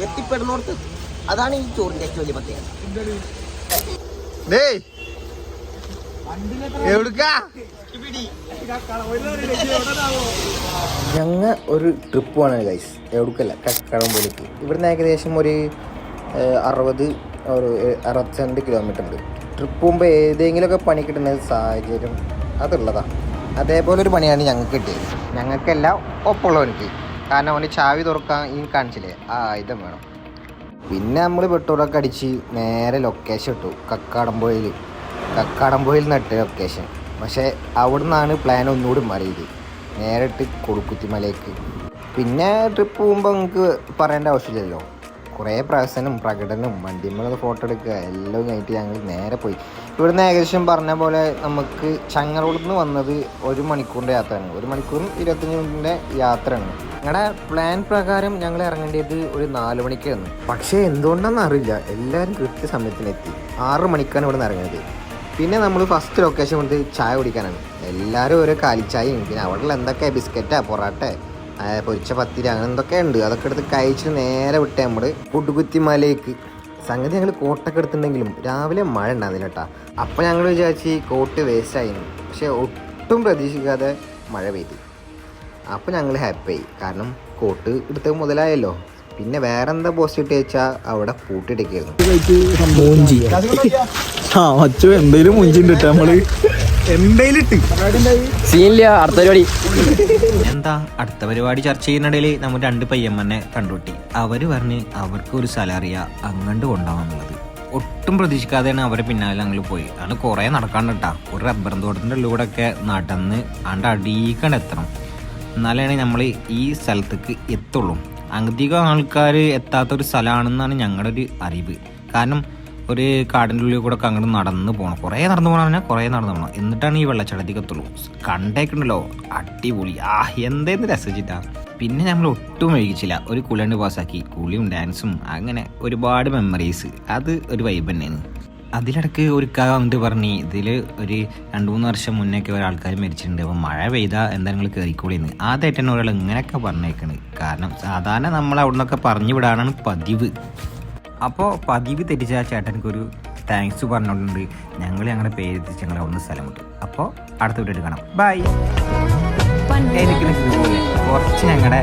എത്തിപ്പെടുന്നോർത്ത്. അതാണ് ഈ ചോറിന്റെ ഏറ്റവും വലിയ പ്രത്യേകത. ഞങ്ങൾ ഒരു ട്രിപ്പ് പോകണം ഗൈസ്. എവിടേക്കല്ല, കക്കാടംപൊയിലേക്ക്. ഇവിടുന്ന് ഏകദേശം ഒരു 60-62 കിലോമീറ്റർ ഉണ്ട്. ട്രിപ്പ് പോകുമ്പോൾ ഏതെങ്കിലുമൊക്കെ പണി കിട്ടുന്ന സാഹചര്യം അതുള്ളതാണ്. അതേപോലെ ഒരു പണിയാണ് ഞങ്ങൾക്ക് കിട്ടിയത്. ഞങ്ങൾക്കല്ല, ഒപ്പമുള്ളവർക്ക്. കാരണം അവന് ചാവി തുറക്കാൻ ഈ കാണിച്ചില്ലേ, ആ ആയുധം വേണം. പിന്നെ നമ്മൾ പെട്രോളൊക്കെ അടിച്ച് നേരെ ലൊക്കേഷൻ ഇട്ടു. കക്കാടംപൊയിൽ നട്ട് ലൊക്കേഷൻ. പക്ഷേ അവിടെ നിന്നാണ് പ്ലാൻ ഒന്നുകൂടി മാറിയത്. നേരിട്ട് കൊടുക്കുത്തിമലയ്ക്ക്. പിന്നെ ട്രിപ്പ് പോകുമ്പോൾ നിങ്ങൾക്ക് പറയേണ്ട ആവശ്യമില്ലല്ലോ. കുറേ പ്രകടനം വണ്ടിമ്മളത് ഫോട്ടോ എടുക്കുക എല്ലാം കഴിഞ്ഞിട്ട് ഞങ്ങൾ നേരെ പോയി. ഇവിടുന്ന് ഏകദേശം പറഞ്ഞ പോലെ നമുക്ക് ചങ്ങരോളിൽ നിന്ന് വന്നത് 1 മണിക്കൂറിൻ്റെ യാത്രയാണ്. 1 മണിക്കൂറും 25 മിനിറ്റിൻ്റെ യാത്രയാണ്. ഞങ്ങളുടെ പ്ലാൻ പ്രകാരം ഞങ്ങൾ ഇറങ്ങേണ്ടത് ഒരു 4 മണിക്കായിരുന്നു. പക്ഷേ എന്തുകൊണ്ടാണെന്ന് അറിയില്ല, എല്ലാവരും കൃത്യസമയത്തിനെത്തി. 6 മണിക്കാണ് ഇവിടെ നിന്ന് ഇറങ്ങിയത്. പിന്നെ നമ്മൾ ഫസ്റ്റ് ലൊക്കേഷൻ കൊണ്ട് ചായ കുടിക്കാനാണ്. എല്ലാവരും ഓരോ കാലിച്ചായയും പിന്നെ അവിടെ എന്തൊക്കെ ബിസ്ക്കറ്റാ, പൊറാട്ട, പൊരിച്ച പത്തിരി അങ്ങനെ എന്തൊക്കെ ഉണ്ട്. അതൊക്കെ എടുത്ത് കഴിച്ച് നേരെ വിട്ടേ നമ്മൾ കൊടുകുത്തിമലയ്ക്ക്. സംഗതി ഞങ്ങൾ കോട്ടൊക്കെ എടുത്തിട്ടുണ്ടെങ്കിലും രാവിലെ മഴ ഉണ്ടാകുന്നില്ല കേട്ടോ. അപ്പോൾ ഞങ്ങൾ വിചാരിച്ച് കോട്ട് വേസ്റ്റ് ആയിരുന്നു. പക്ഷേ ഒട്ടും പ്രതീക്ഷിക്കാതെ മഴ പെയ്തു. അപ്പോൾ ഞങ്ങൾ ഹാപ്പിയായി. കാരണം കോട്ട് എടുത്ത് മുതലായല്ലോ. പിന്നെ വേറെ എന്താ പോസ്റ്റ് ഇട്ട് വെച്ചാൽ അവിടെ പൂട്ടിയിട്ടേക്കായിരുന്നു. എന്തേലും മുഞ്ചിണ്ട് നമ്മള് എന്താ അടുത്ത പരിപാടി ചർച്ച ചെയ്യുന്നിടയിൽ നമ്മൾ 2 പയ്യന്മാരെ കണ്ടുപിട്ടി. അവര് പറഞ്ഞ് അവർക്ക് ഒരു സ്ഥലം അറിയാം, അങ്ങോട്ട് കൊണ്ടുപോകാന്നുള്ളത്. ഒട്ടും പ്രതീക്ഷിക്കാതെയാണ് അവരെ പിന്നാലെ ഞങ്ങൾ പോയി. അത് കുറേ നടക്കാണ്ട് കേട്ടാ. ഒരു റബ്ബർ തോട്ടത്തിൻ്റെ ഉള്ളിലൂടെ ഒക്കെ നടന്ന് അടിയിക്കണ്ട് എത്തണം. എന്നാലാണ് നമ്മൾ ഈ സ്ഥലത്തേക്ക് എത്തുള്ളൂ. അധികം ആൾക്കാർ എത്താത്തൊരു സ്ഥലമാണെന്നാണ് ഞങ്ങളുടെ ഒരു അറിവ്. കാരണം ഒരു കാടിൻ്റെ ഉള്ളിൽ കൂടെ ഒക്കെ അങ്ങോട്ട് നടന്ന് പോകണം. കുറേ നടന്നു പോകണം, കുറേ നടന്നു പോകണം. എന്നിട്ടാണ് ഈ വെള്ളച്ചാട്ടത്തേക്ക് എത്തുള്ളൂ. കണ്ടേക്കുണ്ടല്ലോ അടിപൊളി. എന്തേന്ന് രസിച്ചിട്ടാ. പിന്നെ നമ്മൾ ഒട്ടും വൈകിച്ചില്ല. ഒരു കുളിയണ്ട് പാസ്സാക്കി. കുളിയും ഡാൻസും അങ്ങനെ ഒരുപാട് മെമ്മറീസ്. അത് ഒരു വൈബ് തന്നെയാണ്. അതിലിടയ്ക്ക് ഒരു വന്നിട്ട് പറഞ്ഞ് ഇതിൽ ഒരു 2-3 വർഷം മുന്നേയൊക്കെ ഒരാൾക്കാർ മരിച്ചിട്ടുണ്ട്. അപ്പോൾ മഴ പെയ്താൽ എന്താ നിങ്ങൾ കയറിക്കോളിന്ന്. ആദ്യമായിട്ട് തന്നെ ഒരാൾ ഇങ്ങനെയൊക്കെ പറഞ്ഞേക്കണ്. കാരണം സാധാരണ നമ്മൾ അവിടെ നിന്നൊക്കെ പറഞ്ഞു വിടാനാണ് പതിവ്. അപ്പോൾ പതിവ് തെറ്റിച്ച ആ ചേട്ടനക്കൊരു താങ്ക്സ് പറഞ്ഞുകൊണ്ടുണ്ട് ഞങ്ങളുടെ പേര് എത്തിച്ച് ഞങ്ങൾ അവിടെ നിന്ന് സ്ഥലം വിട്ടു. അപ്പോൾ അടുത്ത വീഡിയോ കാണാം. ബൈ. കുറച്ച് ഞങ്ങളുടെ